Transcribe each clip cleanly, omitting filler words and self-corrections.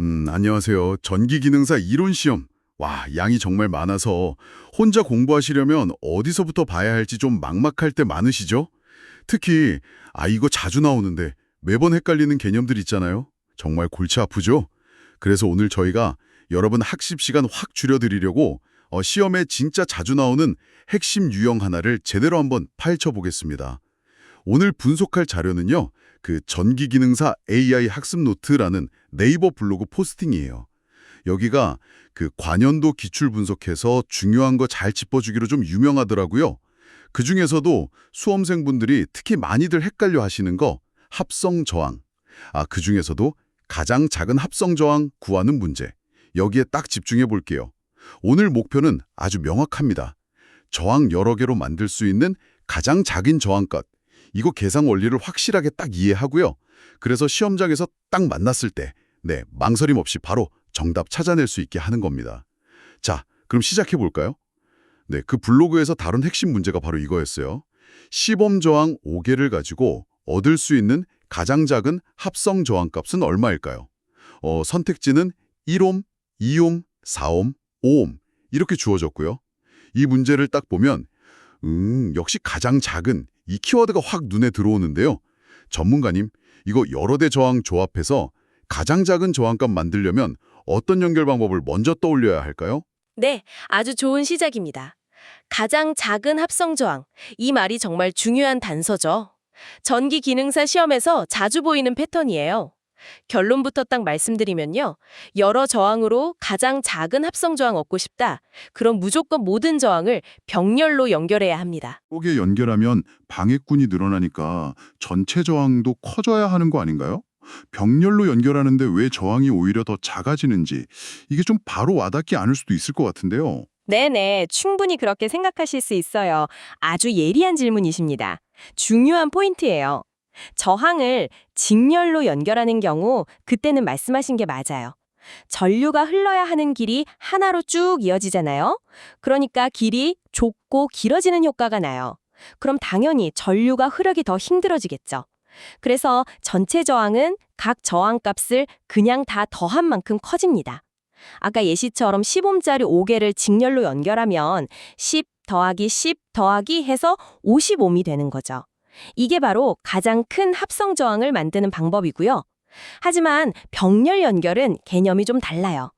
안녕하세요. 전기기능사 이론시험. 와, 양이 정말 많아서 혼자 공부하시려면 어디서부터 봐야 할지 좀 막막할 때 많으시죠? 특히, 이거 자주 나오는데 매번 헷갈리는 개념들 있잖아요. 정말 골치 아프죠? 그래서 오늘 저희가 여러분 학습 시간 확 줄여드리려고 시험에 진짜 자주 나오는 핵심 유형 하나를 제대로 한번 파헤쳐 보겠습니다. 오늘 분석할 자료는요, 그 전기기능사 AI 학습 노트라는 네이버 블로그 포스팅이에요. 여기가 그 관연도 기출 분석해서 중요한 거 잘 짚어주기로 좀 유명하더라고요. 그중에서도 수험생분들이 특히 많이들 헷갈려 하시는 거 합성 저항. 그중에서도 가장 작은 합성 저항 구하는 문제. 여기에 딱 집중해 볼게요. 오늘 목표는 아주 명확합니다. 저항 여러 개로 만들 수 있는 가장 작은 저항값. 이거 계산 원리를 확실하게 딱 이해하고요. 그래서 시험장에서 딱 만났을 때 망설임 없이 바로 정답 찾아낼 수 있게 하는 겁니다. 자, 그럼 시작해 볼까요? 그 블로그에서 다룬 핵심 문제가 바로 이거였어요. 시범 저항 5개를 가지고 얻을 수 있는 가장 작은 합성 저항값은 얼마일까요? 선택지는 1옴, 2옴, 4옴, 5옴 이렇게 주어졌고요. 이 문제를 딱 보면 역시 가장 작은 이 키워드가 확 눈에 들어오는데요. 전문가님, 이거 여러 대 저항 조합해서 가장 작은 저항값 만들려면 어떤 연결 방법을 먼저 떠올려야 할까요? 네, 아주 좋은 시작입니다. 가장 작은 합성 저항. 이 말이 정말 중요한 단서죠. 전기 기능사 시험에서 자주 보이는 패턴이에요. 결론부터 딱 말씀드리면요. 여러 저항으로 가장 작은 합성 저항 얻고 싶다. 그럼 무조건 모든 저항을 병렬로 연결해야 합니다. 속에 연결하면 방해꾼이 늘어나니까 전체 저항도 커져야 하는 거 아닌가요? 병렬로 연결하는데 왜 저항이 오히려 더 작아지는지 이게 좀 바로 와닿지 않을 수도 있을 것 같은데요. 네네, 충분히 그렇게 생각하실 수 있어요. 아주 예리한 질문이십니다. 중요한 포인트예요. 저항을 직렬로 연결하는 경우 그때는 말씀하신 게 맞아요. 전류가 흘러야 하는 길이 하나로 쭉 이어지잖아요. 그러니까 길이 좁고 길어지는 효과가 나요. 그럼 당연히 전류가 흐르기 더 힘들어지겠죠. 그래서 전체 저항은 각 저항값을 그냥 다 더한 만큼 커집니다. 아까 예시처럼 10옴짜리 5개를 직렬로 연결하면 10 더하기 10 더하기 해서 50옴이 되는 거죠. 이게 바로 가장 큰 합성 저항을 만드는 방법이고요. 하지만 병렬 연결은 개념이 좀 달라요.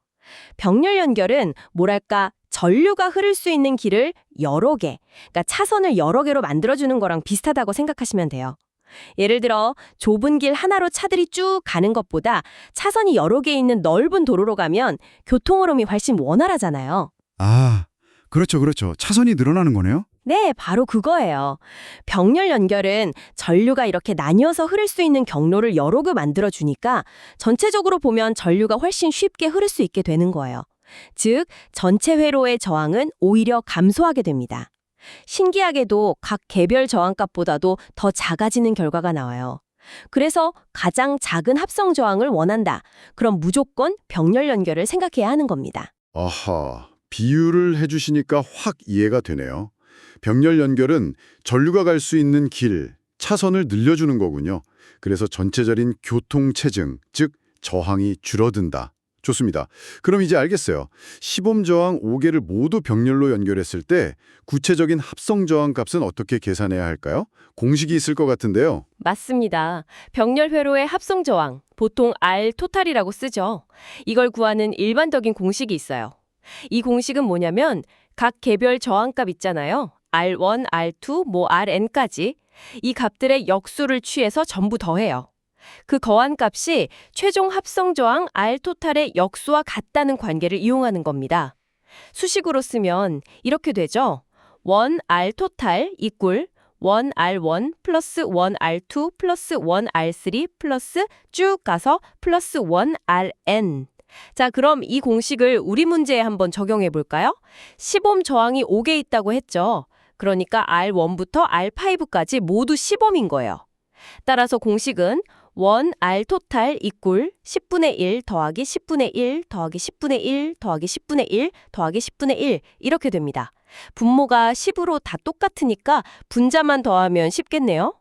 병렬 연결은 뭐랄까 전류가 흐를 수 있는 길을 여러 개, 그러니까 차선을 여러 개로 만들어주는 거랑 비슷하다고 생각하시면 돼요. 예를 들어 좁은 길 하나로 차들이 쭉 가는 것보다 차선이 여러 개 있는 넓은 도로로 가면 교통 흐름이 훨씬 원활하잖아요. 그렇죠. 차선이 늘어나는 거네요. 네, 바로 그거예요. 병렬 연결은 전류가 이렇게 나뉘어서 흐를 수 있는 경로를 여러 개 만들어주니까 전체적으로 보면 전류가 훨씬 쉽게 흐를 수 있게 되는 거예요. 즉, 전체 회로의 저항은 오히려 감소하게 됩니다. 신기하게도 각 개별 저항값보다도 더 작아지는 결과가 나와요. 그래서 가장 작은 합성 저항을 원한다. 그럼 무조건 병렬 연결을 생각해야 하는 겁니다. 아하, 비유를 해주시니까 확 이해가 되네요. 병렬 연결은 전류가 갈 수 있는 길, 차선을 늘려주는 거군요. 그래서 전체적인 교통체증, 즉 저항이 줄어든다. 좋습니다. 그럼 이제 알겠어요. 시범 저항 5개를 모두 병렬로 연결했을 때 구체적인 합성 저항 값은 어떻게 계산해야 할까요? 공식이 있을 것 같은데요. 맞습니다. 병렬 회로의 합성 저항, 보통 R 토탈이라고 쓰죠. 이걸 구하는 일반적인 공식이 있어요. 이 공식은 뭐냐면 각 개별 저항값 있잖아요. R1, R2, Rn까지. 이 값들의 역수를 취해서 전부 더해요. 그 거한 값이 최종 합성 저항 R 토탈의 역수와 같다는 관계를 이용하는 겁니다. 수식으로 쓰면 이렇게 되죠. 1R 토탈 equal 1R1 플러스 1R2 플러스 1R3 플러스 쭉 가서 플러스 1Rn. 자, 그럼 이 공식을 우리 문제에 한번 적용해 볼까요? 시범 저항이 5개 있다고 했죠. 그러니까 R1부터 R5까지 모두 시범인 거예요. 따라서 공식은 1R 토탈 equal 10분의 1 더하기 10분의 1 더하기 10분의 1 더하기 10분의 1 더하기 10분의 1 이렇게 됩니다. 분모가 10으로 다 똑같으니까 분자만 더하면 쉽겠네요.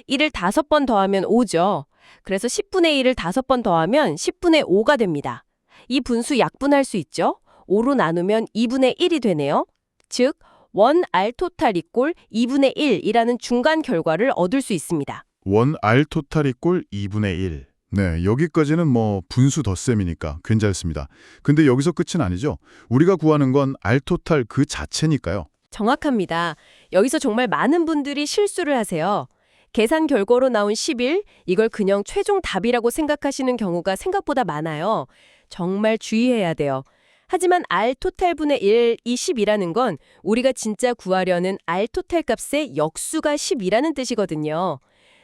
1을 5번 더하면 5죠. 그래서 10분의 1을 5번 더하면 10분의 5가 됩니다. 이 분수 약분할 수 있죠? 5로 나누면 2분의 1이 되네요. 즉, 1R 토탈 이꼴 2분의 1이라는 중간 결과를 얻을 수 있습니다. 원 R 토탈 이꼴 2분의 1. 네, 여기까지는 뭐 분수 덧셈이니까 괜찮습니다. 근데 여기서 끝은 아니죠. 우리가 구하는 건 R 토탈 그 자체니까요. 정확합니다. 여기서 정말 많은 분들이 실수를 하세요. 계산 결과로 나온 11, 이걸 그냥 최종 답이라고 생각하시는 경우가 생각보다 많아요. 정말 주의해야 돼요. 하지만 R 토탈분의 1, 이 10이라는 건 우리가 진짜 구하려는 R 토탈 값의 역수가 10이라는 뜻이거든요.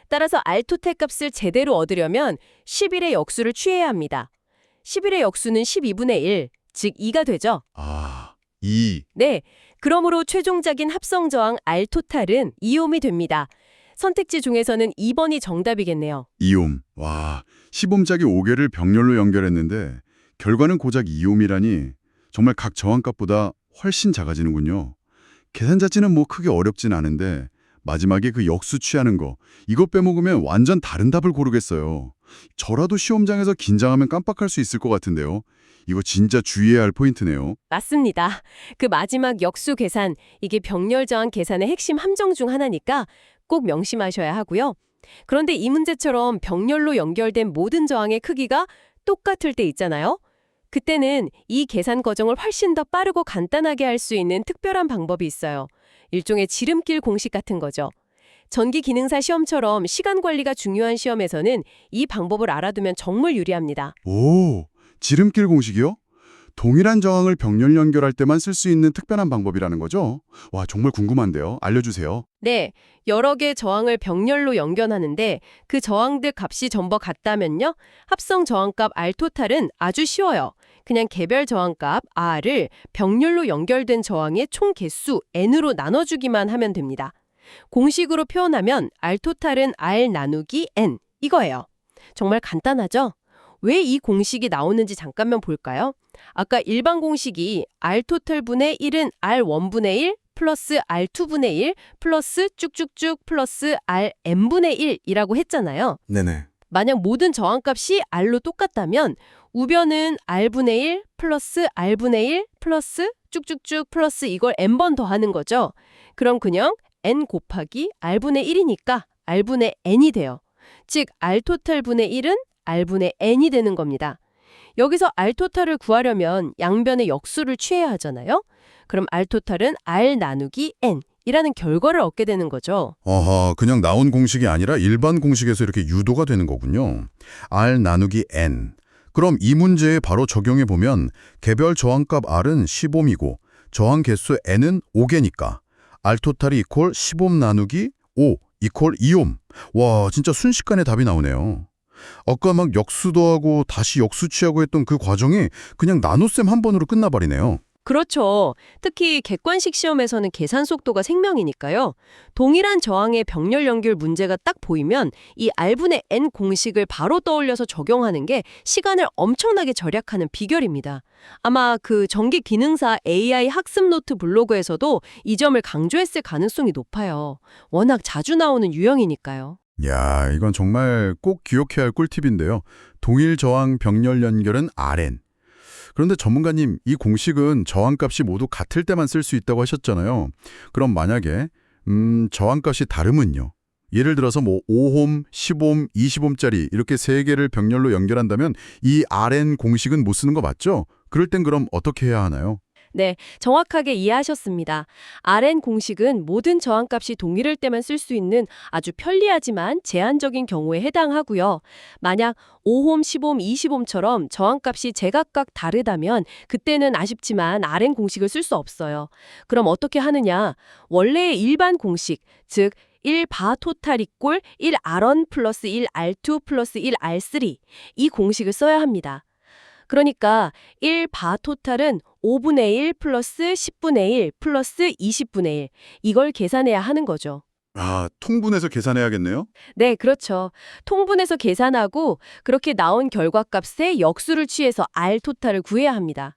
따라서 R 토탈 값을 제대로 얻으려면 11의 역수를 취해야 합니다. 11의 역수는 12분의 1, 즉 2가 되죠. 아, 2. 네, 그러므로 최종적인 합성 저항 R 토탈은 2옴이 됩니다. 선택지 중에서는 2번이 정답이겠네요. 2옴. 와, 시범짝이 5개를 병렬로 연결했는데 결과는 고작 2옴이라니 정말 각 저항값보다 훨씬 작아지는군요. 계산 자체는 뭐 크게 어렵진 않은데 마지막에 그 역수 취하는 거, 이거 빼먹으면 완전 다른 답을 고르겠어요. 저라도 시험장에서 긴장하면 깜빡할 수 있을 것 같은데요. 이거 진짜 주의해야 할 포인트네요. 맞습니다. 그 마지막 역수 계산, 이게 병렬 저항 계산의 핵심 함정 중 하나니까 꼭 명심하셔야 하고요. 그런데 이 문제처럼 병렬로 연결된 모든 저항의 크기가 똑같을 때 있잖아요. 그때는 이 계산 과정을 훨씬 더 빠르고 간단하게 할 수 있는 특별한 방법이 있어요. 일종의 지름길 공식 같은 거죠. 전기 기능사 시험처럼 시간 관리가 중요한 시험에서는 이 방법을 알아두면 정말 유리합니다. 오, 지름길 공식이요? 동일한 저항을 병렬 연결할 때만 쓸 수 있는 특별한 방법이라는 거죠? 와, 정말 궁금한데요. 알려주세요. 네, 여러 개의 저항을 병렬로 연결하는데 그 저항들 값이 전부 같다면요. 합성 저항값 R 토탈은 아주 쉬워요. 그냥 개별 저항값 R을 병렬로 연결된 저항의 총 개수 N으로 나눠주기만 하면 됩니다. 공식으로 표현하면 R 토탈은 R 나누기 N 이거예요. 정말 간단하죠? 왜 이 공식이 나오는지 잠깐만 볼까요? 아까 일반 공식이 R 토탈분의 1은 R1분의 1 플러스 R2분의 1 플러스 쭉쭉쭉 플러스 RN분의 1이라고 했잖아요. 네네. 만약 모든 저항값이 R로 똑같다면 우변은 R분의 1 플러스 R분의 1 플러스 쭉쭉쭉 플러스 이걸 N번 더하는 거죠. 그럼 그냥 N 곱하기 R분의 1이니까 R분의 N이 돼요. 즉 R 토탈분의 1은 R분의 N이 되는 겁니다. 여기서 R 토탈을 구하려면 양변의 역수를 취해야 하잖아요. 그럼 R 토탈은 R 나누기 N 이라는 결과를 얻게 되는 거죠. 어허, 그냥 나온 공식이 아니라 일반 공식에서 이렇게 유도가 되는 거군요. R 나누기 N. 그럼 이 문제에 바로 적용해 보면 개별 저항값 R은 10옴이고 저항 개수 N은 5개니까 R 토탈이 이퀄 10옴 나누기 5 이퀄 2옴. 와, 진짜 순식간에 답이 나오네요. 아까 막 역수 더하고 다시 역수 취하고 했던 그 과정이 그냥 나눗셈 한 번으로 끝나버리네요. 그렇죠. 특히 객관식 시험에서는 계산 속도가 생명이니까요. 동일한 저항의 병렬 연결 문제가 딱 보이면 이 R분의 N 공식을 바로 떠올려서 적용하는 게 시간을 엄청나게 절약하는 비결입니다. 아마 그 전기 기능사 AI 학습 노트 블로그에서도 이 점을 강조했을 가능성이 높아요. 워낙 자주 나오는 유형이니까요. 야, 이건 정말 꼭 기억해야 할 꿀팁인데요. 동일 저항 병렬 연결은 Rn. 그런데 전문가님, 이 공식은 저항값이 모두 같을 때만 쓸 수 있다고 하셨잖아요. 그럼 만약에 저항값이 다르면요. 예를 들어서 뭐 5옴, 10옴, 20옴짜리 이렇게 세 개를 병렬로 연결한다면 이 Rn 공식은 못 쓰는 거 맞죠? 그럴 땐 그럼 어떻게 해야 하나요? 네, 정확하게 이해하셨습니다. Rn 공식은 모든 저항값이 동일할 때만 쓸 수 있는 아주 편리하지만 제한적인 경우에 해당하고요. 만약 5옴, 10옴, 20옴처럼 저항값이 제각각 다르다면 그때는 아쉽지만 Rn 공식을 쓸 수 없어요. 그럼 어떻게 하느냐? 원래의 일반 공식, 즉 1바 토탈 이꼴 1R1 플러스 1R2 플러스 1R3 이 공식을 써야 합니다. 그러니까 1바 토탈은 5분의 1 플러스 10분의 1 플러스 20분의 1 이걸 계산해야 하는 거죠. 아, 통분해서 계산해야겠네요? 네, 그렇죠. 통분해서 계산하고 그렇게 나온 결과값에 역수를 취해서 R 토탈을 구해야 합니다.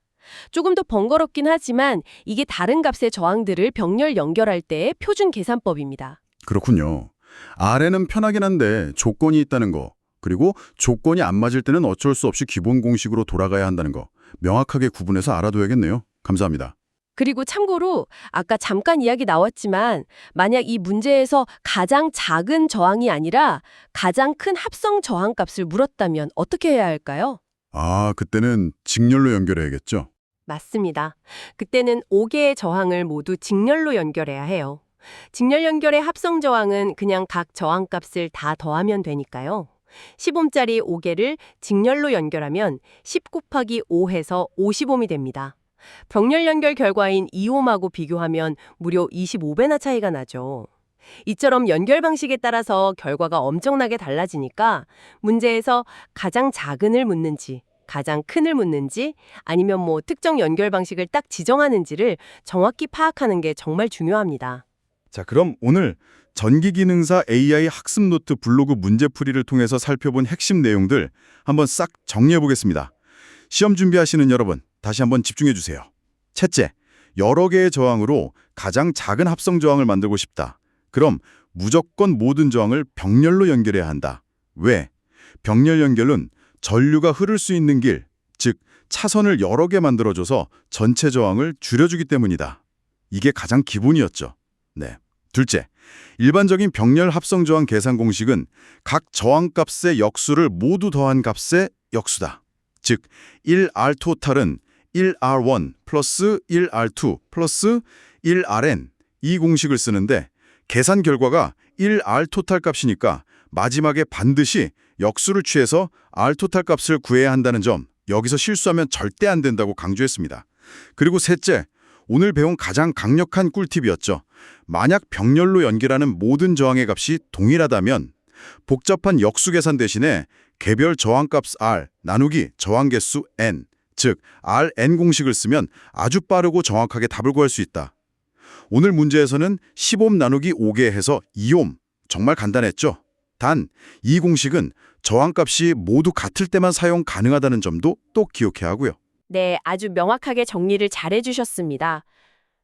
조금 더 번거롭긴 하지만 이게 다른 값의 저항들을 병렬 연결할 때의 표준 계산법입니다. 그렇군요. Rn은 편하긴 한데 조건이 있다는 거. 그리고 조건이 안 맞을 때는 어쩔 수 없이 기본 공식으로 돌아가야 한다는 거 명확하게 구분해서 알아둬야겠네요. 감사합니다. 그리고 참고로 아까 잠깐 이야기 나왔지만 만약 이 문제에서 가장 작은 저항이 아니라 가장 큰 합성 저항값을 물었다면 어떻게 해야 할까요? 아, 그때는 직렬로 연결해야겠죠? 맞습니다. 그때는 5개의 저항을 모두 직렬로 연결해야 해요. 직렬 연결의 합성 저항은 그냥 각 저항값을 다 더하면 되니까요. 10옴짜리 5개를 직렬로 연결하면 10 곱하기 5 해서 50옴이 됩니다. 병렬 연결 결과인 2옴하고 비교하면 무려 25배나 차이가 나죠. 이처럼 연결 방식에 따라서 결과가 엄청나게 달라지니까 문제에서 가장 작은을 묻는지 가장 큰을 묻는지 아니면 특정 연결 방식을 딱 지정하는지를 정확히 파악하는 게 정말 중요합니다. 자, 그럼 오늘 전기기능사 AI 학습 노트 블로그 문제풀이를 통해서 살펴본 핵심 내용들 한번 싹 정리해 보겠습니다. 시험 준비하시는 여러분, 다시 한번 집중해 주세요. 첫째, 여러 개의 저항으로 가장 작은 합성 저항을 만들고 싶다. 그럼 무조건 모든 저항을 병렬로 연결해야 한다. 왜? 병렬 연결은 전류가 흐를 수 있는 길, 즉 차선을 여러 개 만들어줘서 전체 저항을 줄여주기 때문이다. 이게 가장 기본이었죠. 네. 둘째, 일반적인 병렬 합성 저항 계산 공식은 각 저항값의 역수를 모두 더한 값의 역수다. 즉, 1R 토탈은 1R1 플러스 1R2 플러스 1RN 이 공식을 쓰는데 계산 결과가 1R 토탈 값이니까 마지막에 반드시 역수를 취해서 R 토탈 값을 구해야 한다는 점, 여기서 실수하면 절대 안 된다고 강조했습니다. 그리고 셋째, 오늘 배운 가장 강력한 꿀팁이었죠. 만약 병렬로 연결하는 모든 저항의 값이 동일하다면 복잡한 역수 계산 대신에 개별 저항값 R 나누기 저항 개수 N, 즉 RN 공식을 쓰면 아주 빠르고 정확하게 답을 구할 수 있다. 오늘 문제에서는 10옴 나누기 5개 해서 2옴, 정말 간단했죠? 단, 이 공식은 저항값이 모두 같을 때만 사용 가능하다는 점도 또 기억해야 하고요. 네, 아주 명확하게 정리를 잘 해주셨습니다.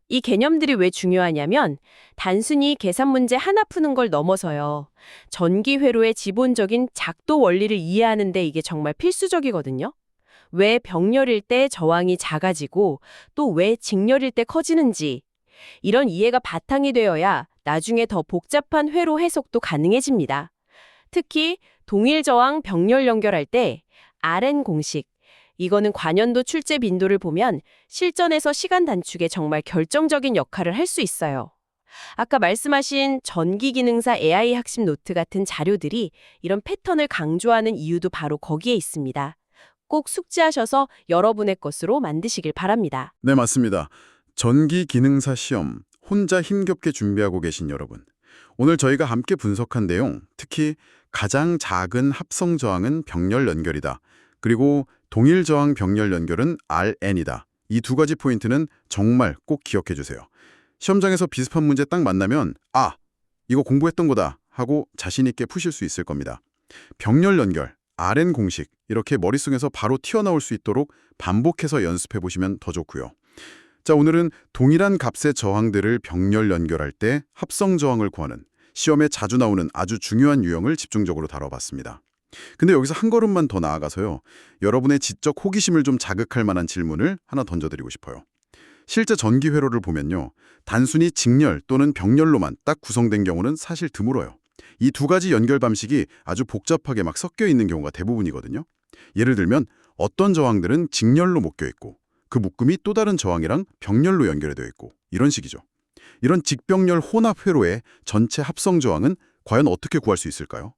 이 개념들이 왜 중요하냐면 단순히 계산 문제 하나 푸는 걸 넘어서요. 전기 회로의 기본적인 작도 원리를 이해하는 데 이게 정말 필수적이거든요. 왜 병렬일 때 저항이 작아지고 또 왜 직렬일 때 커지는지 이런 이해가 바탕이 되어야 나중에 더 복잡한 회로 해석도 가능해집니다. 특히 동일 저항 병렬 연결할 때 RN 공식 이거는 관연도 출제 빈도를 보면 실전에서 시간 단축에 정말 결정적인 역할을 할 수 있어요. 아까 말씀하신 전기기능사 AI 학습 노트 같은 자료들이 이런 패턴을 강조하는 이유도 바로 거기에 있습니다. 꼭 숙지하셔서 여러분의 것으로 만드시길 바랍니다. 네, 맞습니다. 전기기능사 시험 혼자 힘겹게 준비하고 계신 여러분. 오늘 저희가 함께 분석한 내용, 특히 가장 작은 합성 저항은 병렬 연결이다. 그리고 동일 저항 병렬 연결은 RN이다. 이 두 가지 포인트는 정말 꼭 기억해 주세요. 시험장에서 비슷한 문제 딱 만나면 아, 이거 공부했던 거다 하고 자신 있게 푸실 수 있을 겁니다. 병렬 연결, RN 공식 이렇게 머릿속에서 바로 튀어나올 수 있도록 반복해서 연습해 보시면 더 좋고요. 자, 오늘은 동일한 값의 저항들을 병렬 연결할 때 합성 저항을 구하는 시험에 자주 나오는 아주 중요한 유형을 집중적으로 다뤄봤습니다. 근데 여기서 한 걸음만 더 나아가서요. 여러분의 지적 호기심을 좀 자극할 만한 질문을 하나 던져드리고 싶어요. 실제 전기 회로를 보면요. 단순히 직렬 또는 병렬로만 딱 구성된 경우는 사실 드물어요. 이 두 가지 연결 방식이 아주 복잡하게 막 섞여 있는 경우가 대부분이거든요. 예를 들면 어떤 저항들은 직렬로 묶여 있고 그 묶음이 또 다른 저항이랑 병렬로 연결이 되어 있고 이런 식이죠. 이런 직병렬 혼합 회로의 전체 합성 저항은 과연 어떻게 구할 수 있을까요?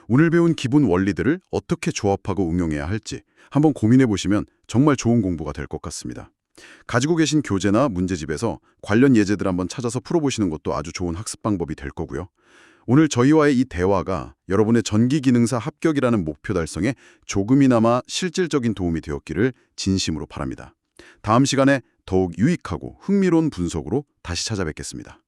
오늘 배운 기본 원리들을 어떻게 조합하고 응용해야 할지 한번 고민해 보시면 정말 좋은 공부가 될 것 같습니다. 가지고 계신 교재나 문제집에서 관련 예제들 한번 찾아서 풀어보시는 것도 아주 좋은 학습 방법이 될 거고요. 오늘 저희와의 이 대화가 여러분의 전기기능사 합격이라는 목표 달성에 조금이나마 실질적인 도움이 되었기를 진심으로 바랍니다. 다음 시간에 더욱 유익하고 흥미로운 분석으로 다시 찾아뵙겠습니다.